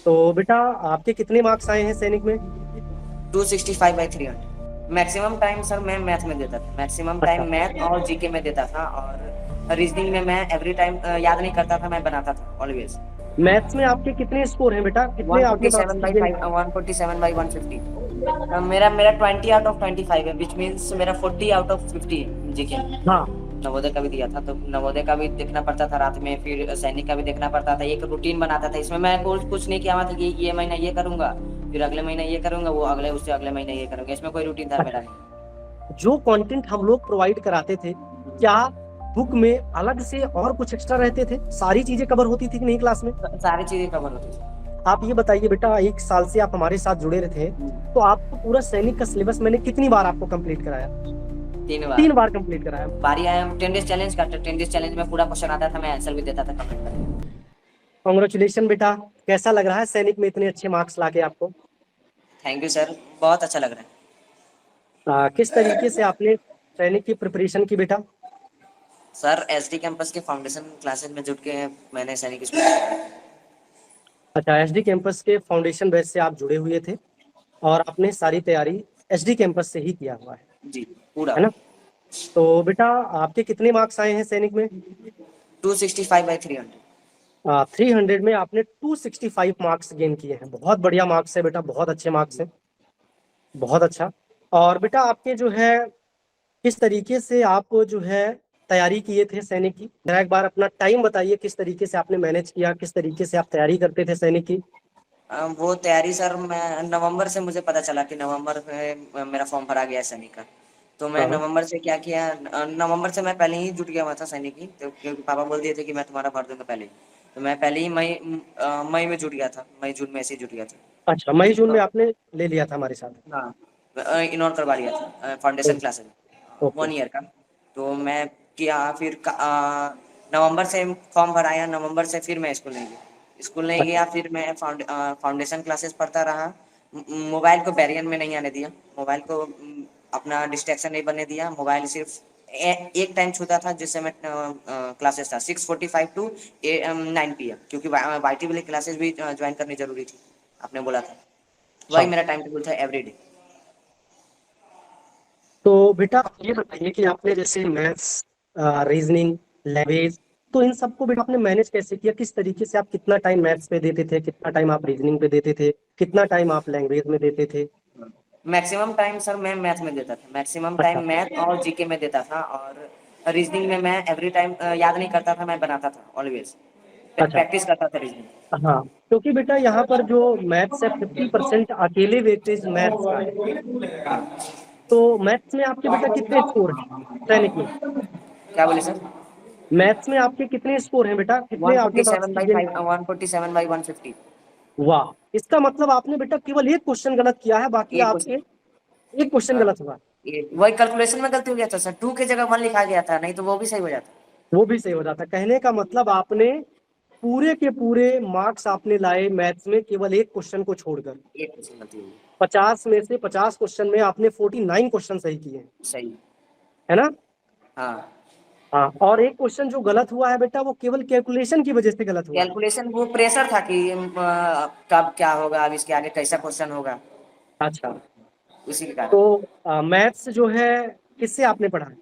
तो बेटा आपके कितने मार्क्स आए हैं सैनिक में? 265/300। मैक्सिमम टाइम सर मैं मैथ में देता था, मैक्सिमम अच्छा। टाइम मैथ और जीके में देता था, और रीजनिंग में मैं एवरी टाइम याद नहीं करता था, मैं बनाता था ऑलवेज। मैथ्स में आपके कितने स्कोर हैं बेटा, कितने आपने मार्क्स की गेन? 147/150। मेरा मेरा 20 आउट ऑफ 25 है, विच मीन्स मेरा 40 आउट ऑफ 50 है जीके। हाँ। नवोदय का भी दिया था, तो नवोदय का भी देखना पड़ता था रात में, फिर सैनिक का भी देखना पड़ता था, एक रूटीन बनाता था। इसमें मैं कुछ नहीं किया हुआ था कि ये महीना ये करूंगा, फिर अगले महीने ये करूंगा, वो अगले उससे अगले महीने ये करूंगा, इसमें कोई रूटीन था मेरा अच्छा, जो कंटेंट हम लोग प्रोवाइड कराते थे, क्या बुक में अलग से और कुछ एक्स्ट्रा रहते थे? सारी चीजें कवर होती थी कि नहीं क्लास में? नहीं, सारी चीजें कवर होती थी। आप ये बताइए बेटा, एक साल से आप हमारे साथ जुड़े रहे थे, तो आपको पूरा सैनिक का सिलेबस मैंने कितनी बार आपको कंप्लीट कराया? 3 बार। 3 बार कंप्लीट कराया। बारी आया 10 डेज चैलेंज का, तो 10 डेज चैलेंज में पूरा क्वेश्चन आता था, मैं आंसर भी देता था कमेंट करके। कॉन्ग्रेचुलेशन बेटा। कैसा लग रहा है सैनिक में इतने अच्छे मार्क्स लाके आपको? थैंक यू सर, बहुत अच्छा लग रहा है। किस तरीके से आपने सैनिक की प्रिपरेशन की बेटा? सर एसडी कैंपस के फाउंडेशन क्लासेस में जुट के मैंने सैनिक स्कूल। अच्छा, एसडी कैंपस के फाउंडेशन बैच से आप जुड़े हुए थे और आपने सारी तैयारी एसडी कैंपस से ही किया हुआ जी, पूरा। है ना? तो बेटा आपके कितने मार्क्स आए हैं सैनिक में? 265/300। 300 में आपने 265 मार्क्स गेन किए हैं। बहुत बढ़िया मार्क्स है बेटा, बहुत अच्छे मार्क्स हैं, बहुत अच्छा। और बेटा आपके जो है, किस तरीके से आप जो है तैयारी किए थे सैनिक की? जरा एक बार अपना टाइम बताइए, किस तरीके से आपने मैनेज किया, किस तरीके से आप तैयारी करते थे सैनिक की? वो तैयारी सर, मैं नवंबर से मुझे पता चला कि नवंबर में मेरा फॉर्म भरा गया है सैनिक का। तो मैं हाँ। नवंबर से क्या किया, नवंबर से मैं पहले ही जुट गया हुआ था सैनिक की, तो क्योंकि पापा बोल दिए थे कि मैं तुम्हारा भर दूंगा पहले ही। तो मैं पहले ही मई में जुट गया था, मई जून में ऐसे ही जुट गया था। अच्छा, मई जून में तो आपने ले लिया था हमारे साथ? हाँ, इग्नोर करवा लिया था फाउंडेशन क्लासेस, ओके। 1 ईयर का। तो मैं किया, फिर नवंबर से फॉर्म भराया, नवंबर से फिर मैं स्कूल नहीं अच्छा। गया, फिर मैं फाउंडेशन क्लासेस पढ़ता रहा। मोबाइल को बैरियर में नहीं आने दिया, मोबाइल को अपना डिस्ट्रैक्शन नहीं बनने दिया। मोबाइल सिर्फ एक टाइम छूता था, जिससे मैं क्लासेस था 6:45 टू 9 PM, क्योंकि वाई टी वाली क्लासेस भी ज्वाइन करनी जरूरी थी, आपने बोला था। वही अच्छा, मेरा टाइम टेबल था एवरीडे। तो बेटा आप ये बताइए कि आपने जैसे मैथ्स, रीजनिंग, लैंग्वेज, तो इन सबको बेटा आपने मैनेज कैसे किया? किस तरीके से आप कितना टाइम मैथ्स पे देते थे, कितना टाइम आप रीजनिंग पे देते थे, कितना टाइम आप लैंग्वेज में देते थे? मैक्सिमम टाइम सर मैं मैथ में देता था, मैक्सिमम टाइम अच्छा। मैथ और जीके में देता था, और रीजनिंग में मैं एवरी टाइम याद नहीं करता था, मैं बनाता था ऑलवेज, अच्छा। प्रैक्टिस करता था रीजनिंग। हाँ, क्योंकि बेटा यहाँ पर जो मैथ्स है 50% अकेले वेटेज मैथ्स का है। तो मैथ्स में आपके बेटा कितने स्कोर हैं सैनिक में? क्या बोले सर? मैथ्स में आपके कितने स्कोर हैं बेटा, कितने वन आपने फोर्टी मार्क्स सेवन की बाई गेन? फाइव 147/150। वाह, इसका मतलब आपने बेटा केवल एक क्वेश्चन गलत किया है, बाकी एक आपके क्वेश्चन, एक क्वेश्चन गलत हुआ। वही कैलकुलेशन में गलती हो गया था सर, 2 की जगह 1 लिखा गया था, नहीं तो वो भी सही हो जाता। वो भी सही हो जाता। कहने का मतलब आपने पूरे के पूरे मार्क्स आपने लाए मैथ्स में केवल एक क्वेश्चन को छोड़कर। एक क्वेश्चन गलती हुई। 50 में से 50 क्वेश्चन में आपने 49 क्वेश्चन सही किए हैं, सही। है ना? हाँ, हाँ, और एक क्वेश्चन जो गलत हुआ है बेटा, वो केवल कैलकुलेशन की वजह से गलत हुआ है। कैलकुलेशन वो प्रेशर था कि कब क्या होगा, अब इसके आगे कैसा क्वेश्चन होगा, अच्छा, उसी के कारण। तो मैथ्स जो है किससे आपने पढ़ा है?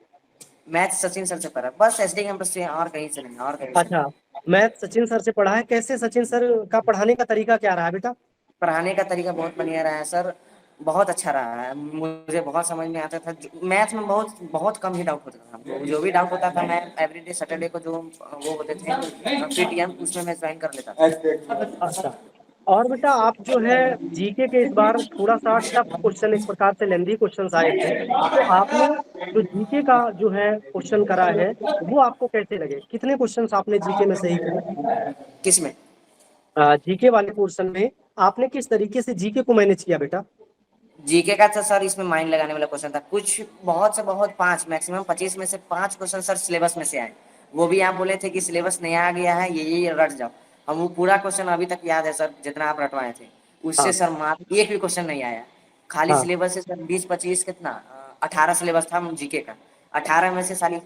मैथ सचिन सर से पढ़ा, बस एसडी कैंपस से, और कहीं से नहीं, और कहीं से नहीं। अच्छा, मैथ सचिन सर से पढ़ा है। कैसे सचिन सर का पढ़ाने का तरीका क्या रहा है बेटा? पढ़ाने का तरीका बहुत बढ़िया रहा है सर, बहुत अच्छा रहा है, मुझे बहुत समझ में आता था। मैथ में बहुत बहुत कम ही डाउट होता था, जो भी डाउट होता था मैं एवरीडे सैटरडे को जो वो होते थे पीटीएम, उसमें मैं ज्वाइन कर लेता था। अच्छा, और बेटा आप जो है जीके के इस बार थोड़ा सा टफ क्वेश्चन, एक प्रकार से लेंदी क्वेश्चंस आए थे, तो आपने जो जीके का जो है क्वेश्चन करा है, वो आपको कैसे लगे? कितने क्वेश्चंस आपने जीके में सही किए? किसमें? जीके वाले पोर्शन में आपने किस तरीके से जीके को मैनेज किया बेटा? जीके का तो सर इसमें माइंड लगाने वाला क्वेश्चन था, कुछ बहुत से बहुत 5, मैक्सिमम 25 में से 5 क्वेश्चन सर सिलेबस में से आए। वो भी आप बोले थे कि सिलेबस नहीं आ गया है, ये रट जाओ। हम वो पूरा क्वेश्चन अभी तक याद है सर, जितना आप रटवाए थे उससे हाँ। सर मात्र एक भी क्वेश्चन नहीं आया। खाली हाँ। सिलेबस से सर 20-25 कितना, 18 सिलेबस था जीके का। 18 में से साली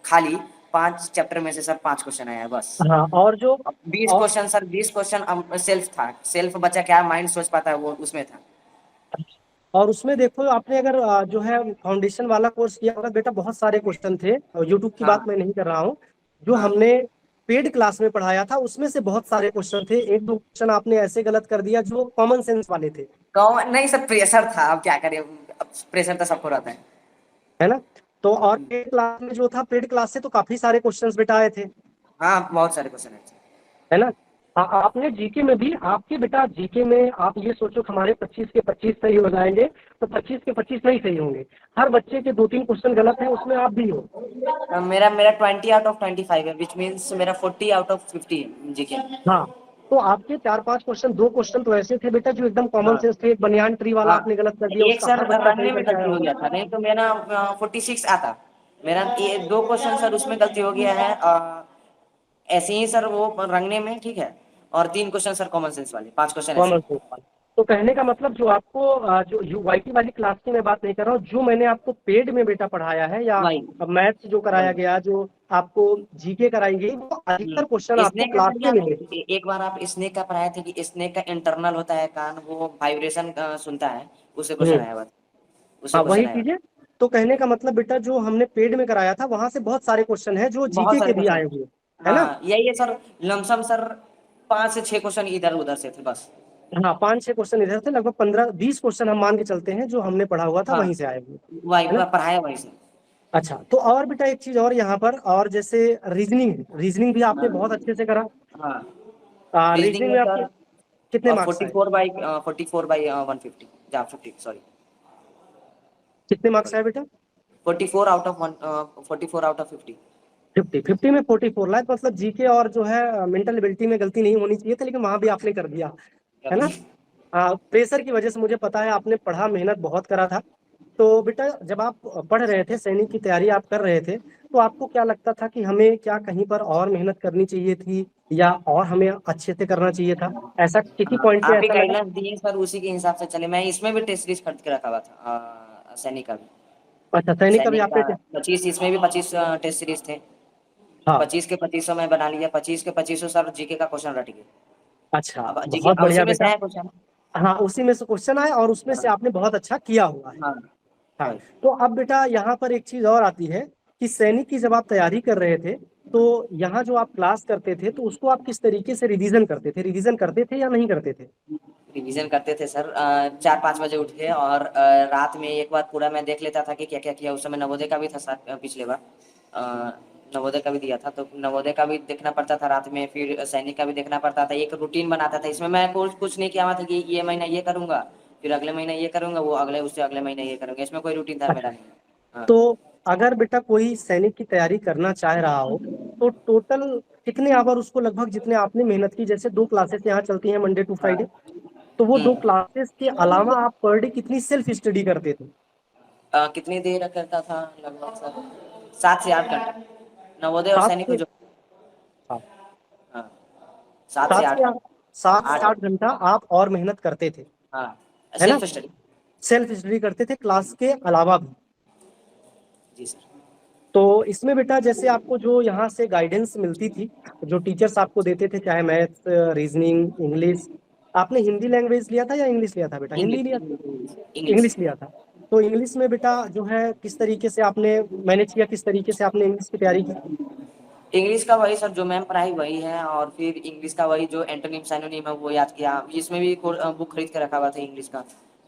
खाली 5 चैप्टर में से सर 5 क्वेश्चन आया है बस। हाँ, और जो, अब 20 और क्वेश्चन सर, 20 क्वेश्चन सेल्फ था, सेल्फ बच्चा क्या माइंड सोच पाता है वो उसमें था। और उसमें देखो आपने अगर जो है फाउंडेशन वाला कोर्स किया होगा बेटा, बहुत सारे क्वेश्चन थे, और यूट्यूब की बात हाँ मैं नहीं कर रहा हूँ, जो हाँ। हमने पेड क्लास में पढ़ाया था उसमें से बहुत सारे क्वेश्चन थे। एक दो क्वेश्चन आपने ऐसे गलत कर दिया जो कॉमन सेंस वाले थे, कौन नहीं सर, प्रेशर था, अब क्या करें, अब प्रेशर तो सबको रहता है। है ना। तो और पेड क्लास में जो था, पेड क्लास से तो काफी सारे क्वेश्चंस बेटा आए थे, हाँ बहुत सारे क्वेश्चन है। है ना। आपने जीके में भी, आपके बेटा जीके में आप ये सोचो कि हमारे 25 के 25 सही हो जाएंगे, तो 25 के 25 नहीं सही होंगे, हर बच्चे के दो तीन क्वेश्चन गलत है, उसमें आप भी हो। मेरा मेरा 20 आउट ऑफ 25 है, विच मीन्स मेरा 40 आउट ऑफ 50 है जीके। हाँ, तो आपके चार पांच क्वेश्चन, दो क्वेश्चन तो ऐसे थे बेटा जो एकदम कॉमन हाँ सेंस थे। एक बनियान ट्री वाला हाँ। आपने गलत कर दिया, एक उसका सर हर बच्चा सही रखने में करके आया गलती हो होगा। गया था, नहीं तो मेरा 46 आता। मेरा ये 2 क्वेश्चन सर उसमें गलती हो गया है, ऐसे ही सर वो रंगने में, ठीक है। और 3 क्वेश्चन सर कॉमन सेंस वाले, 5 क्वेश्चन ऐसे कॉमन ही। सेंस वाला। तो कहने का मतलब जो आपको जो यूआईटी वाली क्लास की मैं बात नहीं कर रहा हूँ, जो मैंने आपको पेड में बेटा पढ़ाया है, या वही मैथ्स जो कराया वही। गया, जो आपको जीके कराई गई, वो अधिकतर क्वेश्चन आपको स्नेक का क्लास सर में याद मिले। है, एक बार आप स्नेक का पढ़ाए थे कि स्नेक का इंटरनल होता है कान, वो वाइब्रेशन सुनता है, उससे क्वेश्चन हम्म। आया बस। उससे हाँ, क्वेश्चन वही आया। चीजें। तो कहने का मतलब बेटा जो हमने पेड में कराया था वहां से बहुत सारे क्वेश्चन है जो बहुत जीके के सारे भी क्वेश्चन। आए हुए, है ना। हाँ यही है सर, लमसम सर 5 से 6 क्वेश्चन इधर उधर से थे बस। हाँ, पांच छह क्वेश्चन इधर थे, लगभग 15 20 क्वेश्चन हम मान के चलते हैं जो हमने पढ़ा हुआ था हाँ वहीं से आए हुए, वही है ना। पढ़ाया वही से। अच्छा, तो और बेटा एक चीज और यहाँ पर, और जैसे रीजनिंग, रीजनिंग भी आपने बहुत हाँ अच्छे से करा। हाँ। रीजनिंग रीजनिंग में में आपके सर कितने मार्क्स आए? 44 बाई 150 या 50 सॉरी। कितने मार्क्स सॉरी आए बेटा? 44 आउट ऑफ 1, 44 आउट ऑफ 50। 50 में 44 लाख, मतलब जीके और जो है मेंटल एबिलिटी में गलती नहीं होनी चाहिए थी, लेकिन वहां भी आपने कर दिया, है ना। हाँ, प्रेशर की वजह से मुझे पता है आपने पढ़ा, मेहनत बहुत करा था। तो बेटा जब आप पढ़ रहे थे, सैनिक की तैयारी आप कर रहे थे, तो आपको क्या लगता था कि हमें क्या कहीं पर और मेहनत करनी चाहिए थी, या और हमें अच्छे से करना चाहिए था? ऐसा किसी हाँ पॉइंट पे आप ही ऐसा लगा? गाइडलाइंस दिए सर, उसी के हिसाब से चले। मैं इसमें भी टेस्ट सीरीज खरीद के रखा हुआ था, सैनिक का भी। अच्छा, सैनिक का भी सैनिक का आपने 25, इसमें भी 25 टेस्ट सीरीज थे। हाँ। 25 के 25 मैं बना लिया, 25 के 25 सर जीके का क्वेश्चन रट गए। अच्छा, अब जीके बहुत बढ़िया उसी में से बेटा। आया क्वेश्चन। हाँ, उसी में से क्वेश्चन आए और उसमें से हाँ आपने बहुत अच्छा किया हुआ है। हाँ हाँ। वही। तो अब बेटा यहाँ पर एक चीज और आती है कि सैनिक की जब आप तैयारी कर रहे थे, तो यहाँ जो आप क्लास करते थे तो उसको आप किस तरीके से रिवीजन करते थे? रिवीजन करते थे या नहीं करते थे? रिवीजन करते थे सर, 4-5 बजे उठ के, और रात में एक बार पूरा मैं देख लेता था कि क्या क्या किया। उस समय नवोदय का भी था सर, पिछले बार अ, नवोदय का भी दिया था, तो नवोदय का भी देखना पड़ता था रात में, फिर सैनिक का भी देखना पड़ता था। एक रूटीन बनाता था, इसमें मैं कुछ नहीं किया हुआ था कि ये महीना ये करूंगा, फिर अगले महीने ये करूंगा, वो अगले उससे अगले महीने ये करूंगा, इसमें कोई रूटीन था मेरा अच्छा, नहीं। हाँ। तो अगर बेटा कोई सैनिक की तैयारी करना चाह रहा हो, तो टोटल कितने आवर उसको, लगभग जितने आपने मेहनत की, जैसे दो क्लासेस यहाँ चलती हैं मंडे टू हाँ। फ्राइडे, तो वो दो हम्म। क्लासेस के अलावा आप पर डे कितनी सेल्फ स्टडी करते थे? कितनी देर करता था, लगभग सर 7 से 8 घंटा, नवोदय और सात सैनिक में से जो। हाँ, हाँ 7 से सात से 8 आठ, 7 से 8 घंटा 8। आप और मेहनत करते थे, हाँ है ना। Self study. सेल्फ स्टडी करते थे क्लास के अलावा भी। जी सर। तो इसमें बेटा जैसे आपको जो यहाँ से गाइडेंस मिलती थी, जो टीचर्स आपको देते थे, चाहे मैथ्स, रीजनिंग, इंग्लिश, आपने हिंदी लैंग्वेज लिया था या इंग्लिश लिया था बेटा? हिंदी इंग्लिश लिया, इंग्लिश इंग्लिश। इंग्लिश लिया था। तो इंग्लिश में बेटा जो है किस तरीके से आपने मैनेज किया, किस तरीके से आपने इंग्लिश की तैयारी की? इंग्लिश का वही सर जो मैम पढ़ाई वही है, और फिर इंग्लिश का वही जो एंटोनिम सैनोनिम है वो याद किया। इसमें भी बुक खरीद के रखा हुआ था इंग्लिश का,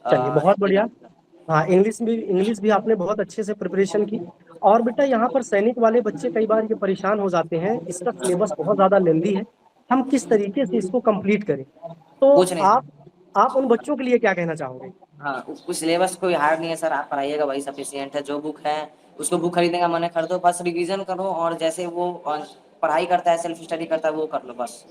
चलिए, बहुत बढ़िया। एप्लीकेशन का। हाँ, इंग्लिश भी आपने बहुत अच्छे से प्रिपरेशन की। और बेटा यहाँ पर सैनिक वाले बच्चे कई बार ये परेशान हो जाते हैं, इसका सिलेबस बहुत ज्यादा लेंदी है, हम किस तरीके से इसको कंप्लीट करें? तो कुछ नहीं सर। आप उन बच्चों के लिए क्या कहना चाहोगे? हाँ उस सिलेबस कोई हार्ड नहीं है सर, आप पढ़ाइएगा वही सफिशियंट है। जो बुक है उसको बुक खरीदने का मन है खरीदो, बस रिवीजन करो, और जैसे वो पढ़ाई करता है, सेल्फ स्टडी करता है, वो कर लो बस,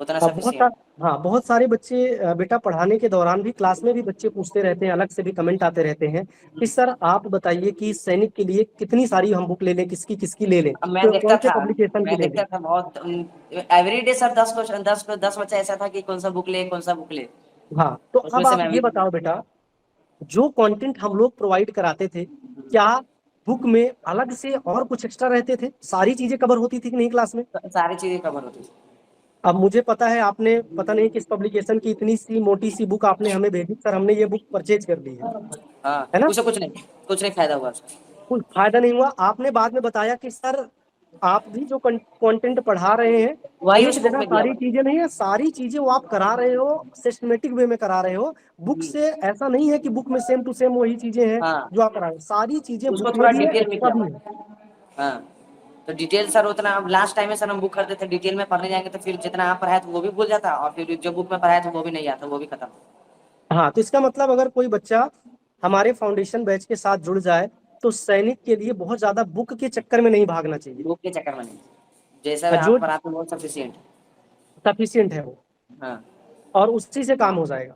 उतना हाँ, सफिशियंट। हाँ, बहुत सारे बच्चे बेटा पढ़ाने के दौरान भी, क्लास में भी बच्चे पूछते रहते हैं, अलग से भी कमेंट आते रहते हैं कि सर आप बताइए कि सैनिक के लिए कितनी सारी हम बुक ले लें, किसकी किसकी ले लें, अब मैं तो देखता कौन से था पब्लिकेशन की मैं ले लें? देखता था बहुत, एवरीडे सर 10 क्वेश्चन, 10 बच्चा ऐसा था कि कौन सा बुक ले, कौन सा बुक ले। हाँ, तो उसमें अब से आप मैं ये भी। बताओ बेटा, जो कंटेंट हम लोग प्रोवाइड कराते थे, क्या बुक में अलग से और कुछ एक्स्ट्रा रहते थे? सारी चीजें कवर होती थी कि नहीं क्लास में? सारी चीजें कवर होती थी। अब मुझे पता है आपने पता नहीं किस पब्लिकेशन की इतनी सी मोटी सी बुक आपने हमें भेजी, सर हमने ये बुक परचेज कर ली हाँ, है ना? उसे कुछ नहीं फायदा हुआ उसका। कुछ फायदा नहीं हुआ। आपने बाद में बताया कि सर आप भी जो कंटेंट पढ़ा रहे हैं, वही एक उस बुक जगह में दिया सारी हुआ चीजें नहीं है, सारी चीजें वो आप करा रहे हो, सिस्टमेटिक वे में करा रहे हो। बुक है। से ऐसा नहीं है कि बुक में सेम टू सेम वही चीजें हैं हाँ, जो आप करा रहे हो, सारी चीजें उसको बुक में थोड़ा भी है, डिटेल में एक्स्ट्रा किया भी हुआ है। है। हाँ, तो डिटेल सर उतना, अब लास्ट टाइम में सर हम बुक करते थे, डिटेल में पढ़ने जाएंगे तो फिर जितना आप पढ़ाए थे वो भी भूल जाता, और फिर जो बुक में पढ़ाया था वो भी नहीं आता, वो भी खत्म। हाँ, तो इसका मतलब अगर कोई बच्चा हमारे फाउंडेशन बैच के साथ जुड़ जाए तो सैनिक के लिए बहुत ज्यादा बुक के चक्कर में नहीं भागना चाहिए। बुक के चक्कर में नहीं, जैसा जो आप पढ़ाते हो वो सफिशियंट। सफिशियंट है वो, हाँ, और उसी से काम हो जाएगा।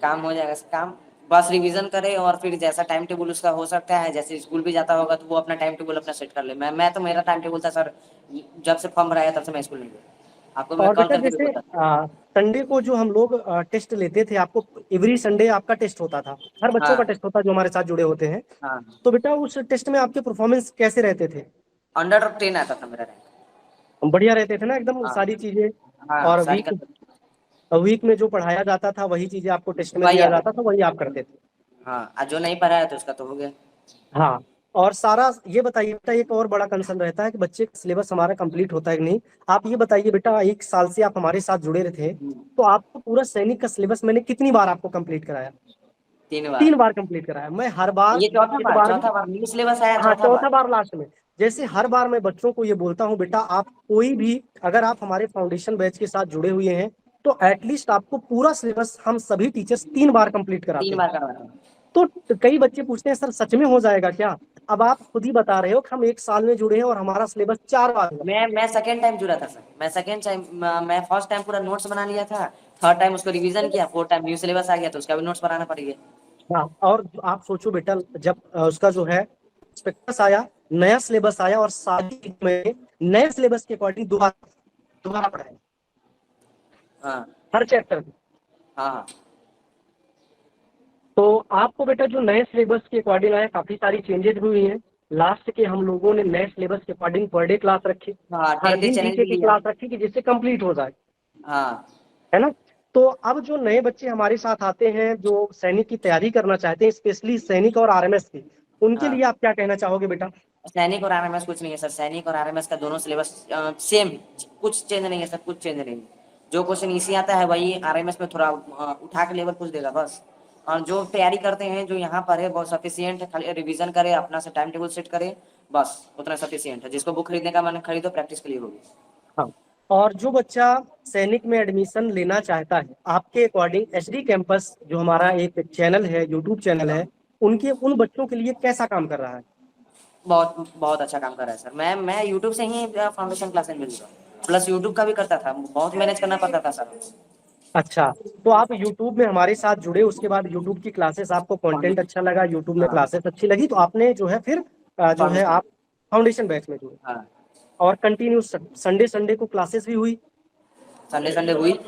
काम हो जाएगा काम। बस रिवीजन करे और फिर जैसा टाइम टेबल उसका हो सकता है, जैसे स्कूल भी जाता होगा तो वो अपना टाइम टेबल अपना सेट कर ले। मैं तो मेरा टाइम टेबल था सर, जब से फॉर्म भराया तब से मैं स्कूल नहीं गया, आपको मैं और कॉल बेटा करके भी जैसे बोलता था। संडे को जो हम लोग टेस्ट लेते थे, आपको एवरी संडे आपका टेस्ट होता था, हर बच्चों का हाँ टेस्ट होता है जो हमारे साथ जुड़े होते हैं। हाँ, तो बेटा उस टेस्ट में आपके परफॉर्मेंस कैसे रहते थे? अंडर 10 आता था मेरा रैंक। बढ़िया रहते थे ना एकदम हाँ सारी चीजें? हाँ, और सारी वीक कर। वीक में जो पढ़ाया जाता था वही चीजें आपको टेस्ट में वही दिया आता जाता था। था, वही आप करते थे? हाँ, और जो नहीं पढ़ा है तो उसका तो हो गया। हाँ। और सारा ये बताइए बेटा, एक और बड़ा कंसर्न रहता है कि बच्चे का सिलेबस हमारा कंप्लीट होता है कि नहीं। आप ये बताइए बेटा, 1 साल से आप हमारे साथ जुड़े रहे थे, तो आपको पूरा सैनिक का सिलेबस मैंने कितनी बार आपको कंप्लीट कराया? 3 बार। 3 बार कंप्लीट कराया मैं, हर बार ये चौथा एक बार, बार भी। चौथा बार न्यू सिलेबस आया, हाँ, चौथा चौथा बार। बार लास्ट में। जैसे हर बार मैं बच्चों को ये बोलता हूँ बेटा, आप कोई भी अगर आप हमारे फाउंडेशन बैच के साथ जुड़े हुए हैं तो एटलीस्ट आपको पूरा सिलेबस हम सभी टीचर्स 3 बार कंप्लीट कराते तीन हैं। बार करवाता हूँ। तो कई बच्चे पूछते हैं सर सच में हो जाएगा क्या? अब आप खुद ही बता रहे हो कि हम 1 साल में जुड़े हैं और हमारा सिलेबस 4 बार हुआ। मैं सेकेंड टाइम जुड़ा था सर, मैं सेकेंड टाइम, मैं फर्स्ट टाइम पूरा नोट्स बना लिया था, थर्ड टाइम उसको रिवीजन किया, फोर्थ टाइम न्यू सिलेबस आ गया तो उसका भी नोट्स बनाना पड़ गया। हाँ, और आप सोचो बेटा, जब उसका जो है प्रॉस्पेक्टस आया, नया सिलेबस आया, और सारी चीज़ में नए सिलेबस के अकॉर्डिंग दोबारा दोबारा पढ़ाया हाँ हर चैप्टर में। हाँ हाँ। तो आपको बेटा जो नए सिलेबस के अकॉर्डिंग आया, काफी सारी चेंजेस हुई हैं। लास्ट के हम लोगों ने नए सिलेबस के अकॉर्डिंग पर डे क्लास रखी, हाँ, हर 10 डे दिन चैलेंज जीके भी की लिया। क्लास रखी कि जिससे कंप्लीट हो जाए, हाँ, है ना? तो अब जो नए बच्चे हमारे साथ आते हैं जो सैनिक की तैयारी करना चाहते हैं, स्पेशली सैनिक और आरएमएस की, उनके लिए हाँ, आप क्या कहना चाहोगे बेटा? सैनिक और आरएमएस कुछ नहीं है सर, सैनिक और आरएमएस का दोनों सिलेबस सेम, कुछ चेंज नहीं है सर, कुछ चेंज नहीं है। जो क्वेश्चन इसी आता है वही आरएमएस में थोड़ा उठा के लेवल पूछ देगा बस। और जो तैयारी करते हैं जो यहाँ पर है बहुत सफिशियंट है, खाली रिवीजन करे, अपना से टाइम टेबल सेट करे, बस उतना सफिशियंट है। जिसको बुक खरीदने का मन खरीदो, प्रैक्टिस के लिए होगी। हाँ, और जो बच्चा सैनिक में एडमिशन लेना चाहता है, आपके अकॉर्डिंग एचडी कैंपस जो हमारा एक चैनल है, यूट्यूब चैनल है, उनके उन बच्चों के लिए कैसा काम कर रहा है? बहुत बहुत अच्छा काम कर रहा है सर। मैं यूट्यूब से ही फाउंडेशन क्लासेस में जुड़ा, प्लस यूट्यूब का भी करता था, बहुत मैनेज करना पड़ता था सर। अच्छा, तो आप यूट्यूब में हमारे साथ जुड़े, उसके बाद यूट्यूब की क्लासेस आपको कंटेंट अच्छा लगा, यूट्यूब में हाँ, क्लासेस अच्छी लगी, तो आपने जो है फिर जो है फाउंडेशन। आप फाउंडेशन बैच में जुड़े, हाँ, और कंटिन्यू संडे संडे को क्लासेस भी हुई। संडे संडे हुई,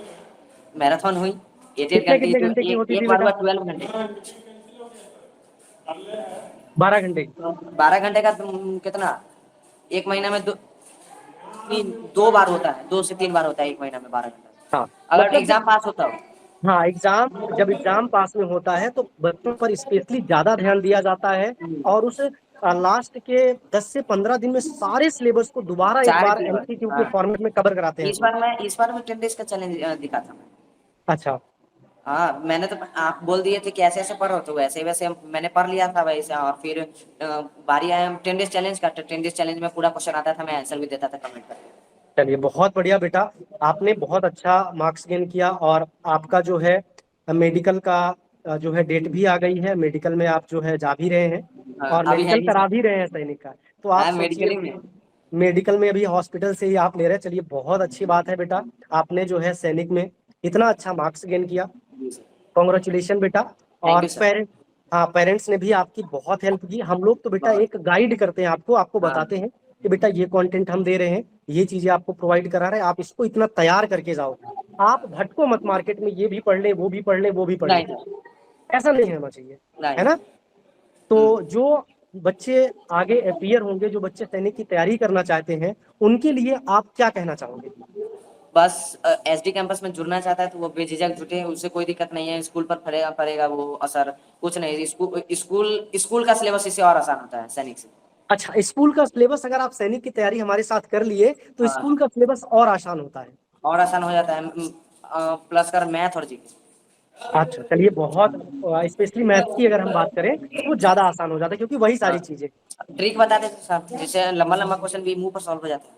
मैराथन हुई, 8 कितने घंटे की, कितने जो घंटे की होती एक थी बार बेटा? हुआ 12 घंटे। 12 घंटे की? 12 घंटे का कितना, एक महीना में 2 बार होता है, 2 से 3 बार होता है एक महीना में 12 घंटा, हाँ, अगर मतलब जब, एग्जाम पास होता हो। हाँ एग्जाम, जब एग्जाम पास में होता है तो बच्चों पर स्पेशली ज्यादा ध्यान दिया जाता है, और उस लास्ट के 10 से 15 दिन में सारे सिलेबस को दोबारा एक चार बार की बार। एमसीक्यू के हाँ, फॉर्मेट में कवर कराते हैं हम लोग। इस बार मैं 10 डेज का चैलेंज दिखा था मैं। अच्छा। हाँ, मैंने तो, आप बोल दिए थे कि ऐसे ऐसे पढ़ो तो वैसे वैसे मैंने पढ़ लिया था वैसे, और फिर बारी आया 10 डेज चैलेंज का, तो 10 डेज चैलेंज में पूरा क्वेश्चन आता था, मैं आंसर भी देता था कमेंट करके। चलिए बहुत बढ़िया बेटा, आपने बहुत अच्छा मार्क्स गेन किया, और आपका जो है मेडिकल का जो है डेट भी आ गई है, मेडिकल में आप जो है जा भी रहे हैं, हाँ, और अभी है मेडिकल नहीं करा सर। भी रहे हैं सैनिक का। तो आप हाँ, सोचिए, मेडिकल ही में। मेडिकल में अभी हॉस्पिटल से ही आप ले रहे हैं। चलिए बहुत अच्छी बात है बेटा, आपने जो है सैनिक में इतना अच्छा मार्क्स गेन किया, जी सर। कॉन्ग्रेचुलेशन बेटा। थैंक और यू सर। पेरेंट, हाँ पेरेंट्स ने भी आपकी बहुत हेल्प की। हम लोग तो बेटा बहुत। एक गाइड करते हैं आपको, आपको हाँ, बताते हैं कि बेटा ये कंटेंट हम दे रहे हैं, ये चीजें आपको प्रोवाइड करा रहे हैं, आप इसको इतना तैयार करके जाओ। आप भटको मत मार्केट में, ये भी पढ़ ले, वो भी पढ़ ले, वो भी पढ़ ले, नहीं सर। ऐसा नहीं होना चाहिए, है नहीं। ना? तो जो बच्चे आगे अपीयर होंगे, जो बच्चे सैनिक की तैयारी करना चाहते हैं, उनके लिए आप क्या कहना चाहोगे? बस एसडी कैंपस में जुड़ना चाहता है तो वो बेझिझक जुटे, उससे कोई दिक्कत नहीं है। स्कूल पर पड़ेगा पड़ेगा वो असर कुछ नहीं। स्कूल का सिलेबस इससे और आसान होता है सैनिक से। अच्छा, स्कूल का सिलेबस अगर आप सैनिक की तैयारी हमारे साथ कर लिए तो हाँ, स्कूल का सिलेबस और आसान होता है। और आसान हो जाता है। प्लस कर मैथ और जीके। अच्छा चलिए, बहुत स्पेशली मैथ्स की अगर हम बात करें तो वो ज्यादा आसान हो जाता है, क्योंकि वही हाँ, सारी चीजें। ट्रिक बता देते साहब, जिससे लंबा लंबा क्वेश्चन भी मुंह पर सॉल्व हो जाता है।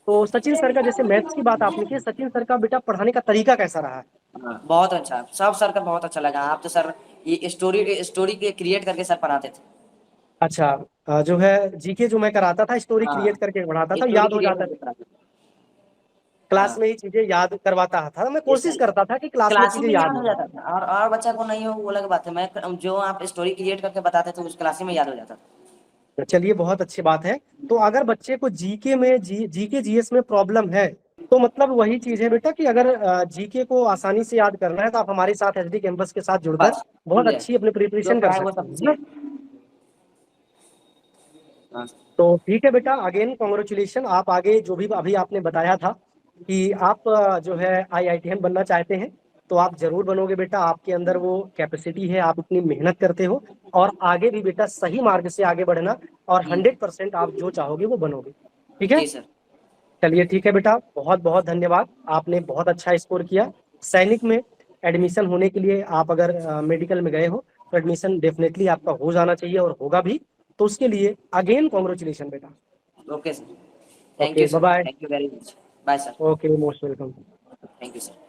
तो सचिन सर का, जैसे मैथ्स की बात आपने की, सचिन सर का बेटा पढ़ाने का तरीका कैसा रहा है? हाँ, बहुत अच्छा, सब सर का बहुत अच्छा लगा। आप तो सर ये स्टोरी के क्रिएट करके सर पढ़ाते थे। अच्छा, जो है जीके जो मैं कराता था, स्टोरी हाँ, क्रिएट करके पढ़ाता था, स्टोरी याद हो क्रिएट जाता करके था। पढ़ाते थे। क्लास हाँ, में ही चीजें याद करवाता था, मैं यस कोशिश सर। करता था कि क्लास में क्लास ही चीजें में याद याद हो हो जाए। जाता था, और बच्चा को नहीं हो वो अलग बात है। मैं जो आप स्टोरी क्रिएट करके बताते थे उस क्लास ही में याद हो जाता था। तो चलिए, बहुत अच्छी बात है। तो अगर बच्चे को जीके में जीके जीएस में प्रॉब्लम है, तो मतलब वही चीज है बेटा कि अगर जीके को आसानी से याद करना है तो आप हमारे साथ एसडी कैंपस के साथ जुड़कर बस बहुत खुल जाए, अच्छी अपनी जो प्रिपरेशन कर पढ़ाए वो सकते सब हैं, है ना? सीखे। हाँ, तो ठीक है बेटा, अगेन कॉन्ग्रेचुलेशन। आप आगे जो भी अभी आपने बताया था कि आप जो है आईआईटीएन बनना चाहते हैं, तो आप जरूर बनोगे बेटा। आपके अंदर वो कैपेसिटी है, आप इतनी मेहनत करते हो, और आगे भी बेटा सही मार्ग से आगे बढ़ना, और जी 100% आप जो चाहोगे वो बनोगे। ठीक है? जी सर। चलिए ठीक है बेटा, बहुत बहुत धन्यवाद। आपने बहुत अच्छा स्कोर किया। सैनिक में एडमिशन होने के लिए आप अगर मेडिकल में गए हो तो एडमिशन डेफिनेटली आपका हो जाना चाहिए, और होगा भी। तो उसके लिए अगेन कॉन्ग्रेचुलेशन बेटा। Okay sir, thank okay, you bye sir, bye. Thank you very much. Bye sir, okay, most welcome. Thank you sir.